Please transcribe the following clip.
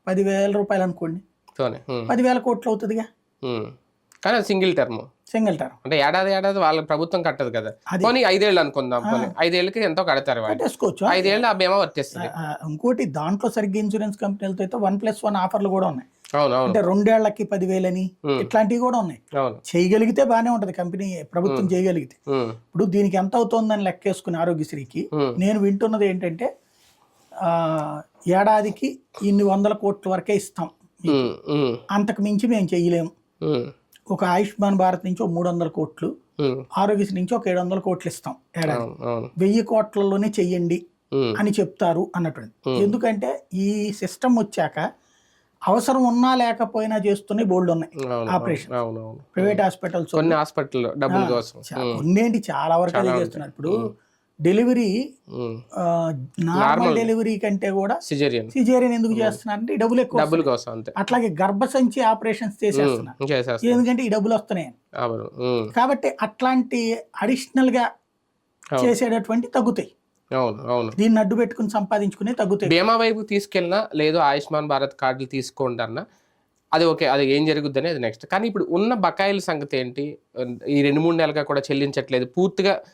10,000 రూపాయలు అనుకోండి, తోనే 10,000 కోట్లు అవుతుందిగా కానీ అది సింగిల్ టర్మ్, సింగిల్ టర్మ్. అంటే ఏడాది వాళ్ళ ప్రభుత్వం కట్టదు కదా. అది పోనీ 5 ఏళ్ళు అనుకుందాం, పోనీ 5 ఏళ్ళకి ఎంతో కడతారు వాళ్ళు, కట్టేసుకోవచ్చు. 5 ఏళ్ళు ఆ బీమా వర్తిస్తుంది. ఇంకోటి దాంట్లో సరిగ్గా ఇన్సూరెన్స్ కంపెనీలతో అయితే 1+1 ఆఫర్లు కూడా ఉన్నాయి. అవును అంటే 2 ఏళ్లకి 10,000 అని ఇట్లాంటివి కూడా ఉన్నాయి. అవును చేయగలిగితే బాగానే ఉంటది కంపెనీ, ప్రభుత్వం చేయగలిగితే. ఇప్పుడు దీనికి ఎంత అవుతుందని లెక్కేసుకుని ఆరోగ్యశ్రీకి నేను వింటున్నది ఏంటంటే ఏడాదికి ఇన్ని 100 కోట్ల వరకే ఇస్తాం, అంతకు మించి మేము చెయ్యలేము. ఒక ఆయుష్మాన్ భారత్ నుంచి ఒక 300 కోట్లు, ఆరోగ్యశ్రీ నుంచి ఒక 700 కోట్లు ఇస్తాం ఏడాది, 1000 కోట్లలోనే చెయ్యండి అని చెప్తారు అన్నటువంటి. ఎందుకంటే ఈ సిస్టమ్ వచ్చాక అవసరం ఉన్నా లేకపోయినా చేస్తూనే బోల్డ్ ఉన్నాయి ఆపరేషన్. ప్రైవేట్ హాస్పిటల్స్ కొన్ని హాస్పిటల్ డబ్బుల కోసం కొన్నేంటి చాలా వరకు అదే చేస్తున్నారు. ఇప్పుడు డెలివరీ నార్మల్ డెలివరీ కంటే కూడా సిజేరియన్ ఎందుకు చేస్తున్నారంటే ఈ డబ్బులు ఎక్కువ, డబ్బుల కోసం అంతే. అట్లాగే గర్భసంచి ఆపరేషన్స్ చేసేస్తున్నారు ఎందుకంటే ఈ డబ్బులు వస్తున్నాయి. కాబట్టి అట్లాంటి అడిషనల్ గా చేసేటటువంటి తగ్గుతాయి. దీన్ని అడ్డు పెట్టుకుని సంపాదించుకునే తగ్గుతాయి. బీమా వైపు తీసుకెళ్ళినా లేదు ఆయుష్మాన్ భారత్ కార్డులు తీసుకోండి అన్న అది ఓకే, అది ఏం జరుగుద్దని అది నెక్స్ట్. కానీ ఇప్పుడు ఉన్న బకాయిల సంగతి ఏంటి? ఈ 2-3 నెలలుగా కూడా చెల్లించట్లేదు, పూర్తిగా